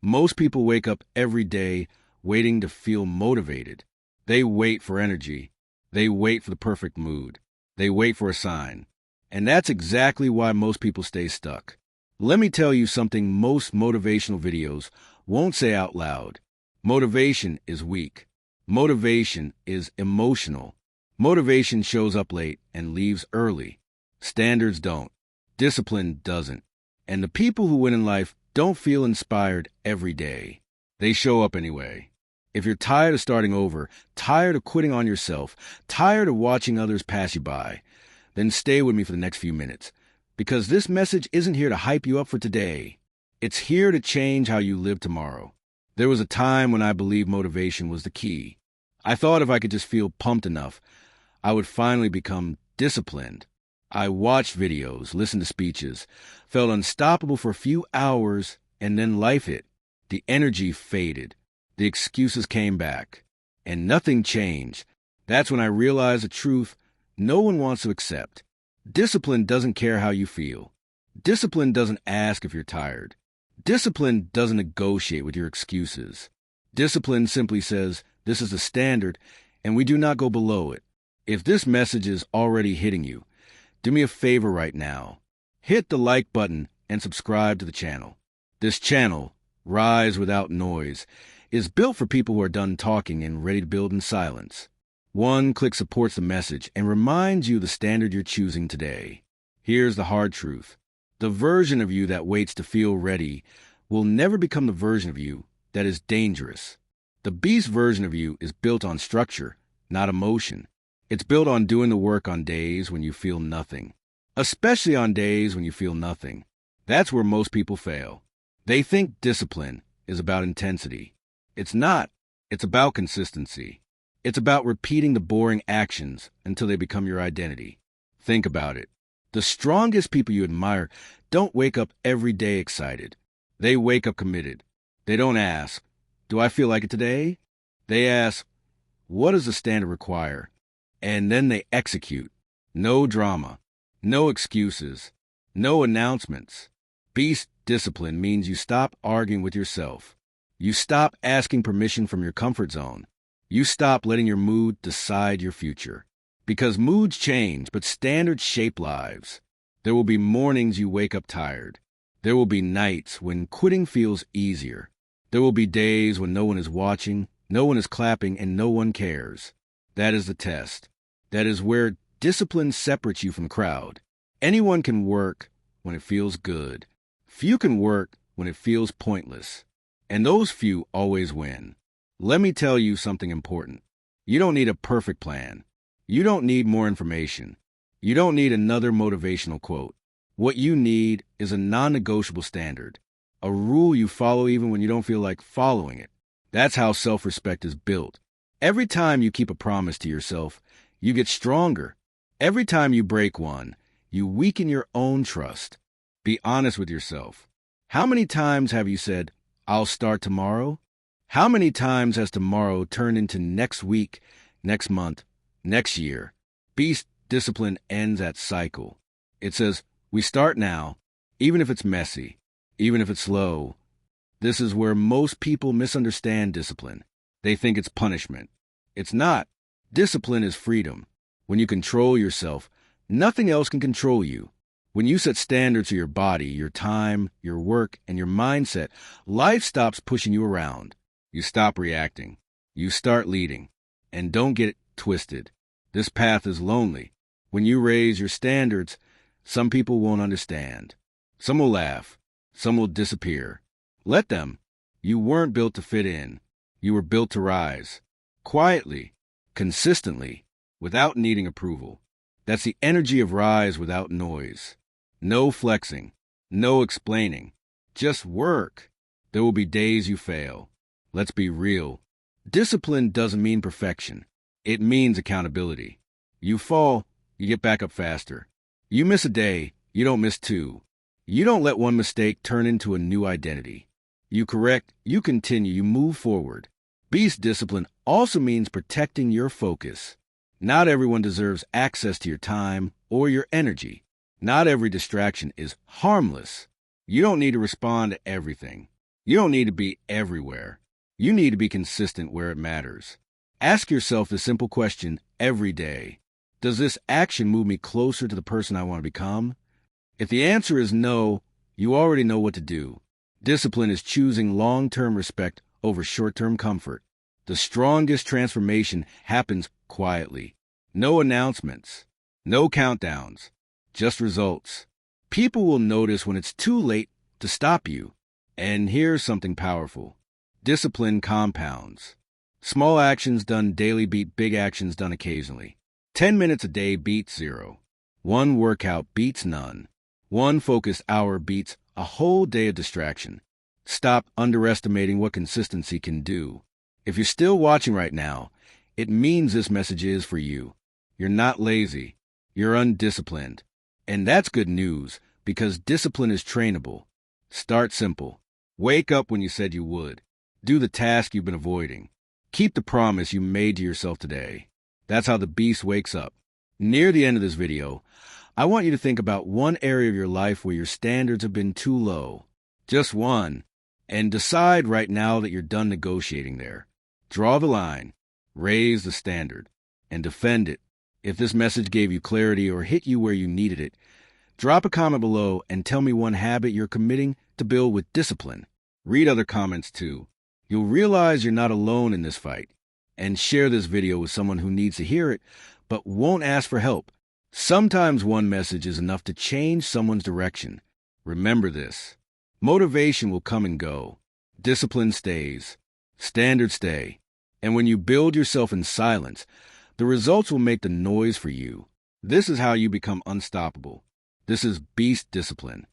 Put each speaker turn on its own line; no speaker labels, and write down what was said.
Most people wake up every day waiting to feel motivated. They wait for energy. They wait for the perfect mood. They wait for a sign. And that's exactly why most people stay stuck. Let me tell you something most motivational videos won't say out loud. Motivation is weak. Motivation is emotional. Motivation shows up late and leaves early. Standards don't. Discipline doesn't. And the people who win in life don't feel inspired every day. They show up anyway. If you're tired of starting over, tired of quitting on yourself, tired of watching others pass you by, then stay with me for the next few minutes. Because this message isn't here to hype you up for today. It's here to change how you live tomorrow. There was a time when I believed motivation was the key. I thought if I could just feel pumped enough, I would finally become disciplined. I watched videos, listened to speeches, felt unstoppable for a few hours, and then life hit. The energy faded. The excuses came back. And nothing changed. That's when I realized the truth no one wants to accept. Discipline doesn't care how you feel. Discipline doesn't ask if you're tired. Discipline doesn't negotiate with your excuses. Discipline simply says, this is the standard, and we do not go below it. If this message is already hitting you, do me a favor right now. Hit the like button and subscribe to the channel. This channel, Rise Without Noise, is built for people who are done talking and ready to build in silence. One click supports the message and reminds you the standard you're choosing today. Here's the hard truth. The version of you that waits to feel ready will never become the version of you that is dangerous. The beast version of you is built on structure, not emotion. It's built on doing the work on days when you feel nothing. Especially on days when you feel nothing. That's where most people fail. They think discipline is about intensity. It's not. It's about consistency. It's about repeating the boring actions until they become your identity. Think about it. The strongest people you admire don't wake up every day excited. They wake up committed. They don't ask, do I feel like it today? They ask, what does the standard require? And then they execute. No drama. No excuses. No announcements. Beast discipline means you stop arguing with yourself. You stop asking permission from your comfort zone. You stop letting your mood decide your future. Because moods change, but standards shape lives. There will be mornings you wake up tired. There will be nights when quitting feels easier. There will be days when no one is watching, no one is clapping, and no one cares. That is the test. That is where discipline separates you from the crowd. Anyone can work when it feels good. Few can work when it feels pointless. And those few always win. Let me tell you something important. You don't need a perfect plan. You don't need more information. You don't need another motivational quote. What you need is a non-negotiable standard, a rule you follow even when you don't feel like following it. That's how self-respect is built. Every time you keep a promise to yourself, you get stronger. Every time you break one, you weaken your own trust. Be honest with yourself. How many times have you said, I'll start tomorrow? How many times has tomorrow turned into next week, next month, next year? Beast discipline ends that cycle. It says, we start now, even if it's messy, even if it's slow. This is where most people misunderstand discipline. They think it's punishment. It's not. Discipline is freedom. When you control yourself, nothing else can control you. When you set standards for your body, your time, your work, and your mindset, life stops pushing you around. You stop reacting. You start leading. And don't get it twisted. This path is lonely. When you raise your standards, some people won't understand. Some will laugh. Some will disappear. Let them. You weren't built to fit in. You were built to rise. Quietly, consistently, without needing approval. That's the energy of rise without noise. No flexing. No explaining. Just work. There will be days you fail. Let's be real. Discipline doesn't mean perfection. It means accountability. You fall, you get back up faster. You miss a day, you don't miss two. You don't let one mistake turn into a new identity. You correct, you continue, you move forward. Beast discipline also means protecting your focus. Not everyone deserves access to your time or your energy. Not every distraction is harmless. You don't need to respond to everything. You don't need to be everywhere. You need to be consistent where it matters. Ask yourself the simple question every day. Does this action move me closer to the person I want to become? If the answer is no, you already know what to do. Discipline is choosing long-term respect over short-term comfort. The strongest transformation happens quietly. No announcements, no countdowns, just results. People will notice when it's too late to stop you. And here's something powerful. Discipline compounds. Small actions done daily beat big actions done occasionally. 10 minutes a day beats 0. One workout beats none. One focused hour beats a whole day of distraction. Stop underestimating what consistency can do. If you're still watching right now, it means this message is for you. You're not lazy. You're undisciplined. And that's good news, because discipline is trainable. Start simple. Wake up when you said you would. Do the task you've been avoiding. Keep the promise you made to yourself today. That's how the beast wakes up. Near the end of this video, I want you to think about one area of your life where your standards have been too low. Just one. And decide right now that you're done negotiating there. Draw the line, raise the standard, and defend it. If this message gave you clarity or hit you where you needed it, drop a comment below and tell me one habit you're committing to build with discipline. Read other comments too. You'll realize you're not alone in this fight. And share this video with someone who needs to hear it, but won't ask for help. Sometimes one message is enough to change someone's direction. Remember this. Motivation will come and go. Discipline stays. Standards stay. And when you build yourself in silence, the results will make the noise for you. This is how you become unstoppable. This is beast discipline.